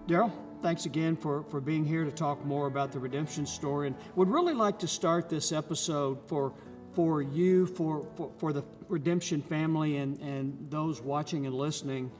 Daryl, thanks again for being here to talk more about the redemption story, and would really like to start this episode for you, for the redemption family and those watching and listening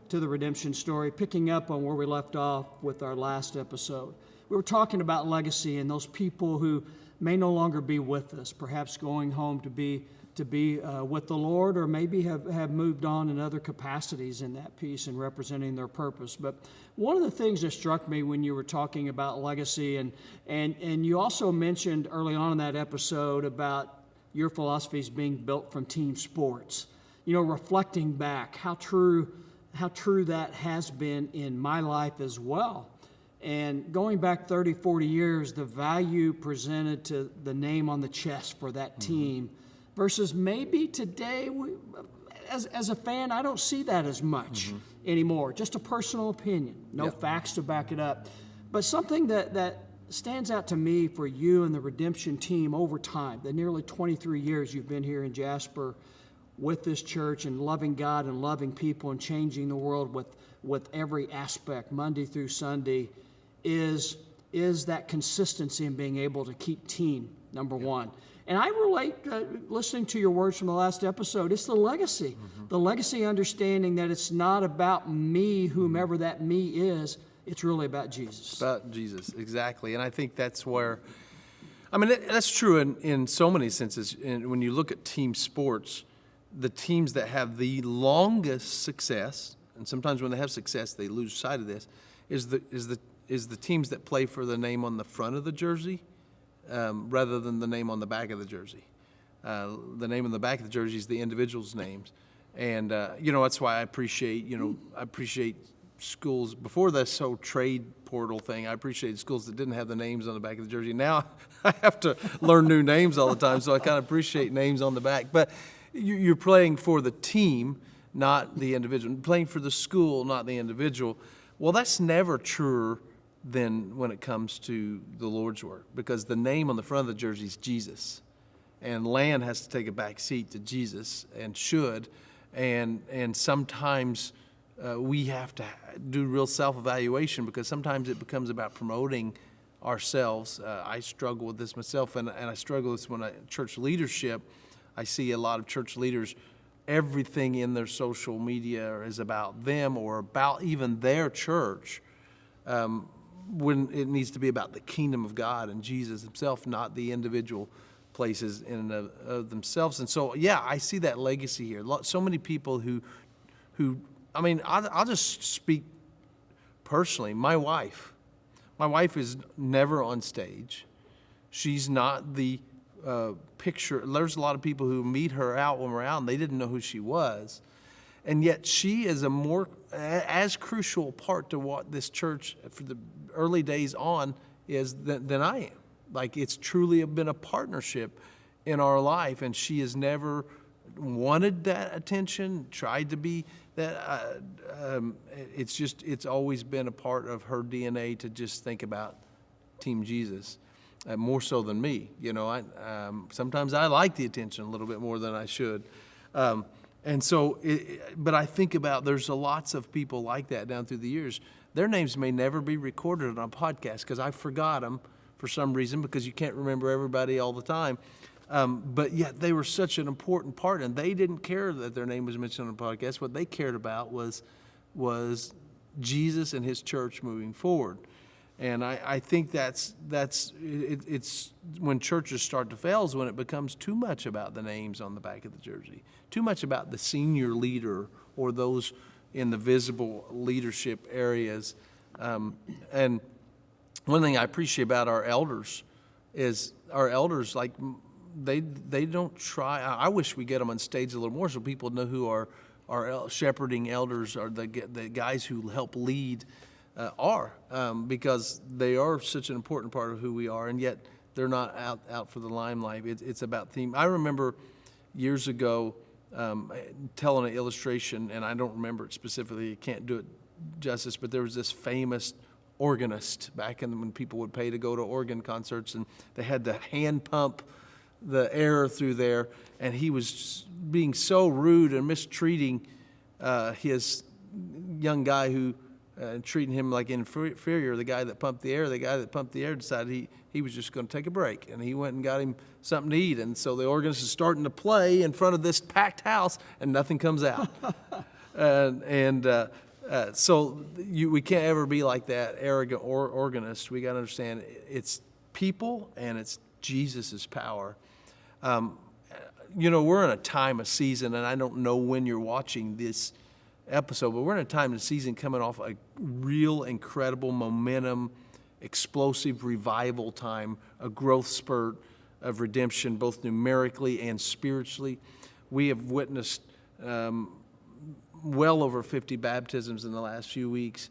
to the redemption story, picking up on where we left off with our last episode. We were talking about legacy and those people who may no longer be with us, perhaps going home to be with the Lord, or maybe have moved on in other capacities in that piece and representing their purpose. But one of the things that struck me when you were talking about legacy, and you also mentioned early on in that episode about your philosophies being built from team sports. Reflecting back, how true that has been in my life as well. And going back 30, 40 years, the value presented to the name on the chest for that team versus maybe today, as a fan, I don't see that as much anymore. Just a personal opinion, no facts to back it up. But something that stands out to me for you and the redemption team over time, the nearly 23 years you've been here in Jasper with this church and loving God and loving people and changing the world with every aspect, Monday through Sunday, is that consistency in being able to keep team, number one. And I relate, listening to your words from the last episode, it's the legacy. The legacy understanding that it's not about me, whomever that me is, it's really about Jesus. It's about Jesus, exactly. And I think that's where, that's true in so many senses. And when you look at team sports, the teams that have the longest success, and sometimes when they have success, they lose sight of this, is the teams that play for the name on the front of the jersey rather than the name on the back of the jersey. The name on the back of the jersey is the individual's names. And, that's why I appreciate schools, before this whole trade portal thing, I appreciated schools that didn't have the names on the back of the jersey. Now I have to learn new names all the time, so I kind of appreciate names on the back. But you're playing for the team, not the individual. You're playing for the school, not the individual. Well, that's never truer than when it comes to the Lord's work, because the name on the front of the jersey is Jesus, and land has to take a back seat to Jesus, and should, and sometimes we have to do real self-evaluation, because sometimes it becomes about promoting ourselves. I struggle with this myself, and I struggle with this when church leadership. I see a lot of church leaders, everything in their social media is about them or about even their church, when it needs to be about the kingdom of God and Jesus himself, not the individual places in and of themselves. And so, I see that legacy here. So many people who I'll just speak personally. My wife is never on stage. She's not the picture. There's a lot of people who meet her out when we're out and they didn't know who she was. And yet she is a more as crucial part to what this church for the early days on is than I am. Like, it's truly been a partnership in our life, and she has never wanted that attention, tried to be that. It's always been a part of her DNA to just think about Team Jesus. More so than me, sometimes I like the attention a little bit more than I should, and so. But I think about there's lots of people like that down through the years. Their names may never be recorded on a podcast because I forgot them for some reason, because you can't remember everybody all the time. But yet they were such an important part, and they didn't care that their name was mentioned on a podcast. What they cared about was Jesus and his church moving forward. And I think it's when churches start to fail is when it becomes too much about the names on the back of the jersey, too much about the senior leader or those in the visible leadership areas. And one thing I appreciate about our elders is like they don't try. I wish we get them on stage a little more so people know who our shepherding elders are, the guys who help lead. Because they are such an important part of who we are, and yet they're not out for the limelight. It's about theme. I remember years ago telling an illustration, and I don't remember it specifically. I can't do it justice, but there was this famous organist back when people would pay to go to organ concerts, and they had to hand pump the air through there, and he was being so rude and mistreating his young guy who treating him like inferior. The guy that pumped the air decided he was just going to take a break, and he went and got him something to eat. And so the organist is starting to play in front of this packed house, and nothing comes out. So we can't ever be like that arrogant organist. We got to understand it's people and it's Jesus's power. We're in a time of season, and I don't know when you're watching this episode, but we're in a time of season coming off a real incredible momentum, explosive revival time, a growth spurt of redemption, both numerically and spiritually. We have witnessed well over 50 baptisms in the last few weeks.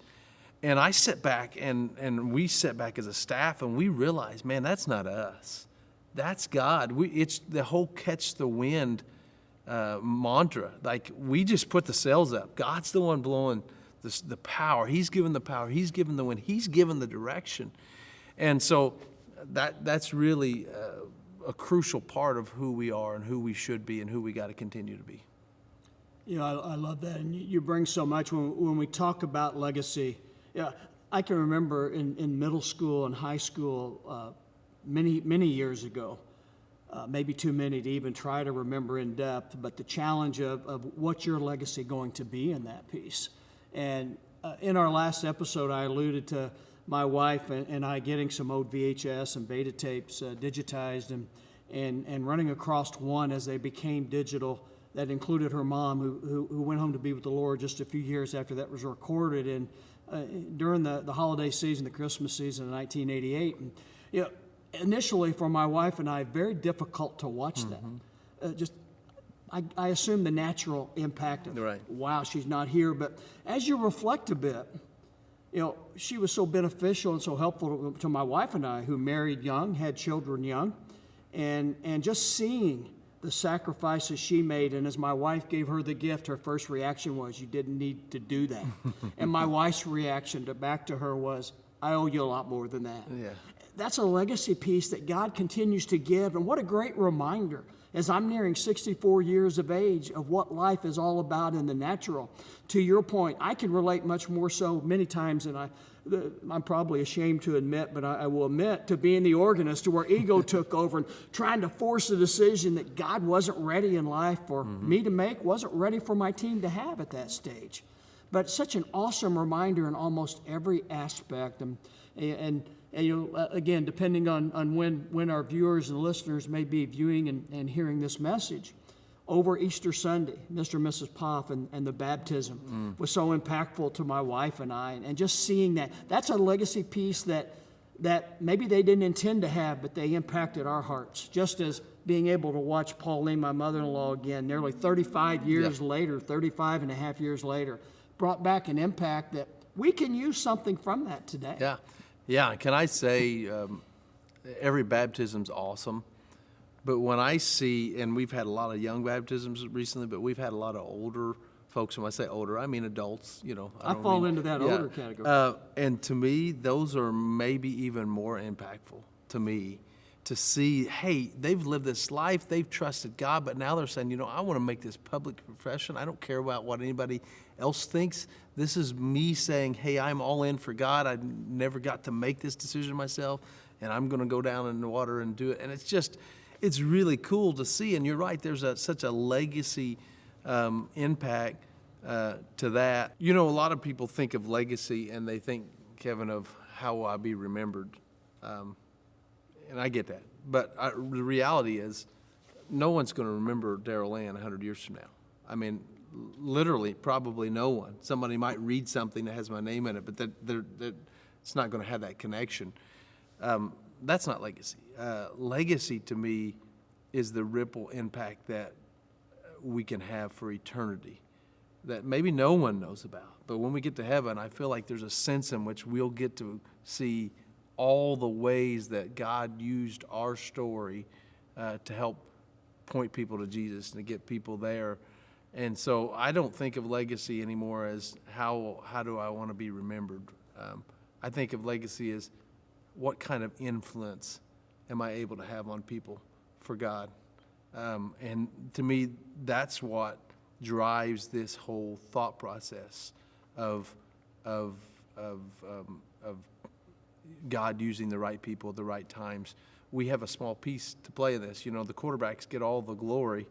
And I sit back and we sit back as a staff and we realize, man, that's not us. That's God. It's the whole catch the wind mantra. Like, we just put the sails up. God's the one blowing the power. He's given the power. He's given the wind. He's given the direction. And so that's really a crucial part of who we are and who we should be and who we got to continue to be. I love that. And you bring so much when we talk about legacy. Yeah, I can remember in middle school and high school many years ago, maybe too many to even try to remember in depth, but the challenge of what's your legacy going to be in that piece. And in our last episode, I alluded to my wife and I getting some old VHS and beta tapes digitized and running across one as they became digital that included her mom, who went home to be with the Lord just a few years after that was recorded. And during the holiday season, the Christmas season of 1988. And, initially for my wife and I, very difficult to watch that. I assume the natural impact of, right. Wow, she's not here. But as you reflect a bit, she was so beneficial and so helpful to my wife and I, who married young, had children young, and just seeing the sacrifices she made. And as my wife gave her the gift, her first reaction was, "You didn't need to do that." And my wife's reaction back to her was, "I owe you a lot more than that." Yeah. That's a legacy piece that God continues to give. And what a great reminder, as I'm nearing 64 years of age, of what life is all about in the natural. To your point, I can relate much more so many times than I'm probably ashamed to admit, but I will admit, to being the organist, to where ego took over and trying to force a decision that God wasn't ready in life for me to make, wasn't ready for my team to have at that stage. But such an awesome reminder in almost every aspect. And again, depending on when our viewers and listeners may be viewing and hearing this message, over Easter Sunday, Mr. and Mrs. Poff and the baptism was so impactful to my wife and I. And just seeing that's a legacy piece that maybe they didn't intend to have, but they impacted our hearts. Just as being able to watch Pauline, my mother-in-law, again, nearly 35 years later, 35 and a half years later, brought back an impact that we can use something from that today. Yeah. Yeah, can I say every baptism's awesome, but when I see, and we've had a lot of young baptisms recently, but we've had a lot of older folks, and when I say older, I mean adults, I fall into that older category. And to me, those are maybe even more impactful to me, to see, hey, they've lived this life, they've trusted God, but now they're saying, I want to make this public profession. I don't care about what anybody else thinks. This is me saying, hey, I'm all in for God. I never got to make this decision myself, and I'm going to go down in the water and do it. And it's really cool to see. And you're right, there's such a legacy impact to that. A lot of people think of legacy, and they think, Kevin, of how will I be remembered? And I get that. But the reality is, no one's going to remember Darrell Land 100 years from now. I mean, literally, probably no one. Somebody might read something that has my name in it, but it's not going to have that connection. That's not legacy. Legacy, to me, is the ripple impact that we can have for eternity that maybe no one knows about. But when we get to heaven, I feel like there's a sense in which we'll get to see all the ways that God used our story to help point people to Jesus and to get people there. And so I don't think of legacy anymore as how do I want to be remembered. I think of legacy as what kind of influence am I able to have on people for God. And to me, that's what drives this whole thought process of of God using the right people at the right times. We have a small piece to play in this. You know, the quarterbacks get all the glory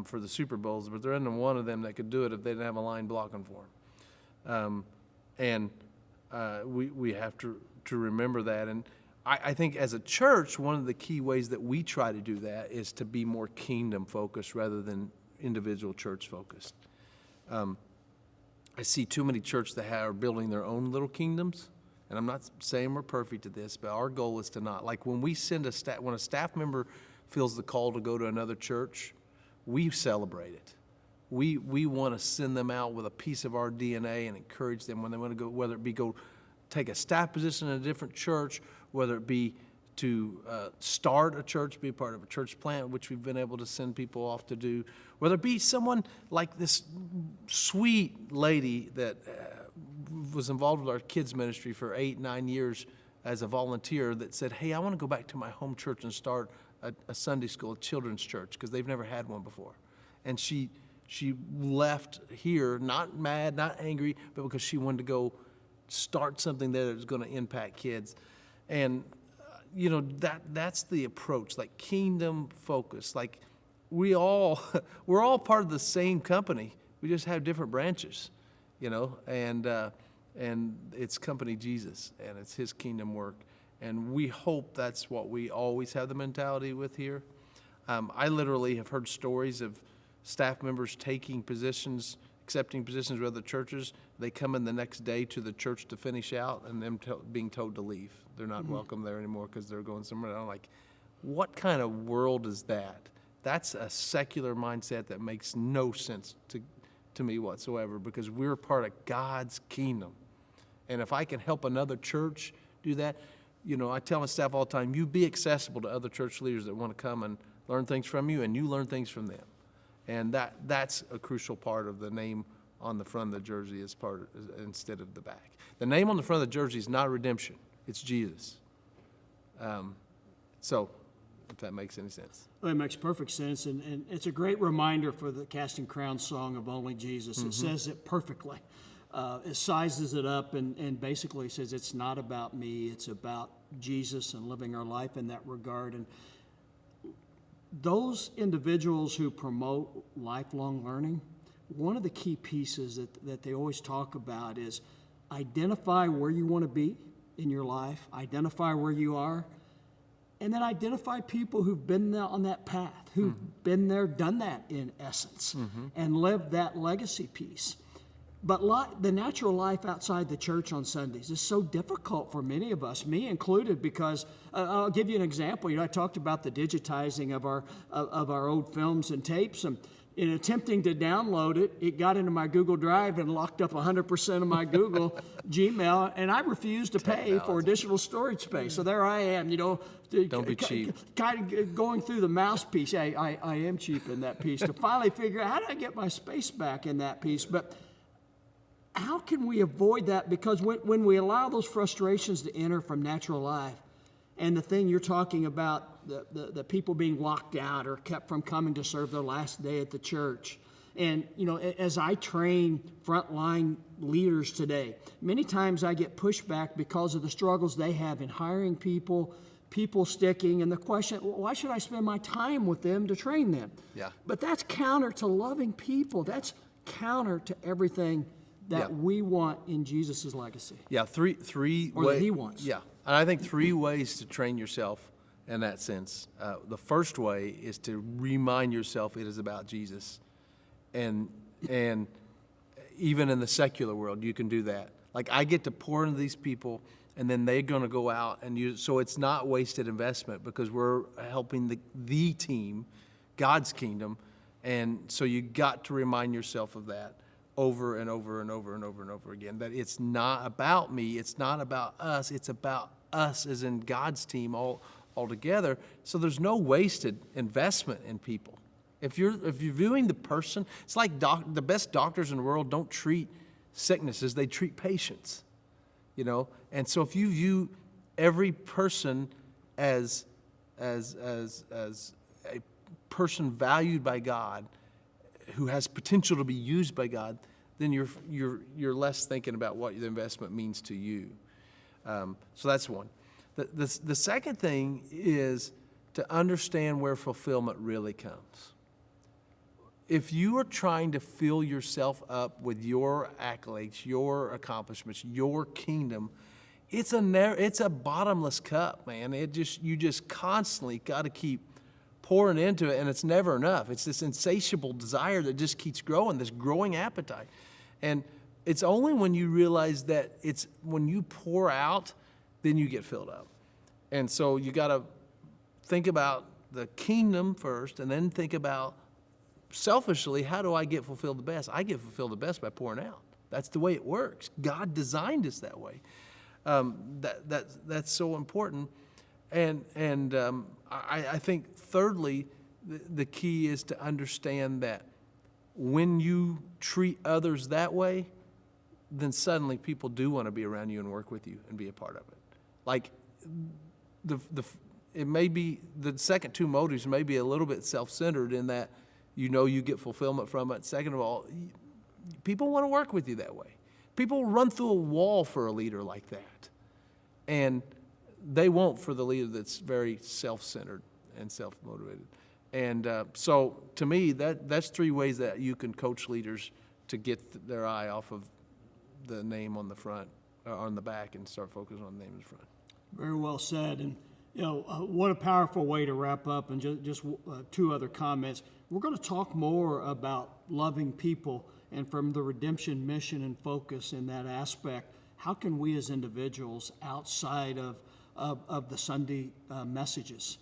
for the Super Bowls, but there isn't one of them that could do it if they didn't have a line blocking for them. We have to remember that. And I think as a church, one of the key ways that we try to do that is to be more kingdom focused rather than individual church focused. I see too many churches that are building their own little kingdoms, and I'm not saying we're perfect at this, but our goal is to not. Like when we send when a staff member feels the call to go to another church, we celebrate it. We want to send them out with a piece of our DNA and encourage them when they want to go, whether it be go take a staff position in a different church, whether it be to start a church, be a part of a church plant, which we've been able to send people off to do, whether it be someone like this sweet lady that was involved with our kids ministry for 8-9 years as a volunteer that said, hey, I want to go back to my home church and start a Sunday school, a children's church, because they've never had one before. And she left here, not mad, not angry, but because she wanted to go start something that was going to impact kids. And you know, that's the approach, like kingdom focus. Like we're all part of the same company. We just have different branches, you know, and it's company Jesus, and it's his kingdom work. And we hope that's what we always have the mentality with here. I literally have heard stories of staff members taking positions, accepting positions with other churches. They come in the next day to the church to finish out, and them being told to leave. They're not welcome there anymore because they're going somewhere else. I'm like, what kind of world is that? That's a secular mindset that makes no sense to me whatsoever, because we're part of God's kingdom. And if I can help another church do that, you know, I tell my staff all the time, you be accessible to other church leaders that want to come and learn things from you, and you learn things from them. And that's a crucial part of the name on the front of the jersey instead of the back. The name on the front of the jersey is not redemption. It's Jesus. So, if that makes any sense. Well, it makes perfect sense, and it's a great reminder for the Casting Crowns song of Only Jesus. It says it perfectly. It sizes it up and basically says it's not about me, it's about Jesus and living our life in that regard. And those individuals who promote lifelong learning, one of the key pieces that they always talk about is identify where you want to be in your life, identify where you are, and then identify people who've been there on that path, who've been there, done that in essence, and lived that legacy piece. But the natural life outside the church on Sundays is so difficult for many of us, me included, because I'll give you an example. You know, I talked about the digitizing of our old films and tapes, and in attempting to download it, it got into my Google Drive and locked up 100% of my Google Gmail, and I refused to pay for additional storage space. So there I am, you know. Don't be cheap. Kind of going through the mouse piece. I am cheap in that piece to finally figure out how do I get my space back in that piece. But how can we avoid that? Because when we allow those frustrations to enter from natural life, and the thing you're talking about, the people being locked out or kept from coming to serve their last day at the church. And, you know, as I train frontline leaders today, many times I get pushback because of the struggles they have in hiring people sticking, and the question, well, why should I spend my time with them to train them? Yeah. But that's counter to loving people. That's counter to everything that we want in Jesus' legacy. Yeah, three or that he wants. Yeah, and I think 3 ways to train yourself in that sense. The first way is to remind yourself it is about Jesus, and even in the secular world, you can do that. Like I get to pour into these people, and then they're going to go out and use. So it's not wasted investment because we're helping the team, God's kingdom, and so you got to remind yourself of that over and over and over and over and over again, that it's not about me, it's not about us, it's about us as in God's team all together. So there's no wasted investment in people. If you're viewing the person, it's like the best doctors in the world don't treat sicknesses, they treat patients, you know. And so if you view every person as a person valued by God, who has potential to be used by God, then you're less thinking about what the investment means to you. So that's one. The second thing is to understand where fulfillment really comes. If you are trying to fill yourself up with your accolades, your accomplishments, your kingdom, it's a bottomless cup, man. You just constantly got to keep pouring into it, and it's never enough. It's this insatiable desire that just keeps growing, this growing appetite. And it's only when you realize that it's when you pour out, then you get filled up. And so you got to think about the kingdom first, and then think about selfishly, how do I get fulfilled the best? I get fulfilled the best by pouring out. That's the way it works. God designed us that way. That's so important. And I think thirdly, the key is to understand that when you treat others that way, then suddenly people do want to be around you and work with you and be a part of it. Like it may be the second two motives may be a little bit self-centered in that you get fulfillment from it. Second of all, people want to work with you that way. People run through a wall for a leader like that. And they won't for the leader that's very self-centered and self-motivated. And so to me, that's three ways that you can coach leaders to get their eye off of the name on the front, on the back, and start focusing on the name in the front. Very well said. And what a powerful way to wrap up. And just two other comments. We're going to talk more about loving people, and from the redemption mission and focus in that aspect, how can we as individuals outside of the Sunday messages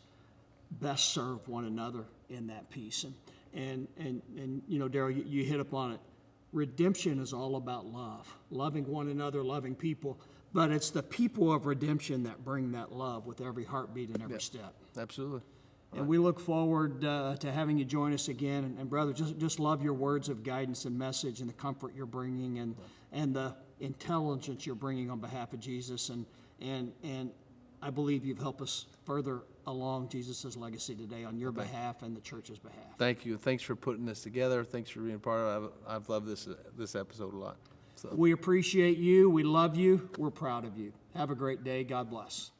best serve one another in that piece? And Daryl, you hit upon it. Redemption is all about love, loving one another, loving people. But it's the people of redemption that bring that love with every heartbeat and every step. Absolutely. And we look forward to having you join us again. And brother, just love your words of guidance and message, and the comfort you're bringing, and the intelligence you're bringing on behalf of Jesus. And I believe you've helped us further along Jesus' legacy today on your behalf and the church's behalf. Thank you. Thanks for putting this together. Thanks for being part of it. I've loved this episode a lot. So. We appreciate you. We love you. We're proud of you. Have a great day. God bless.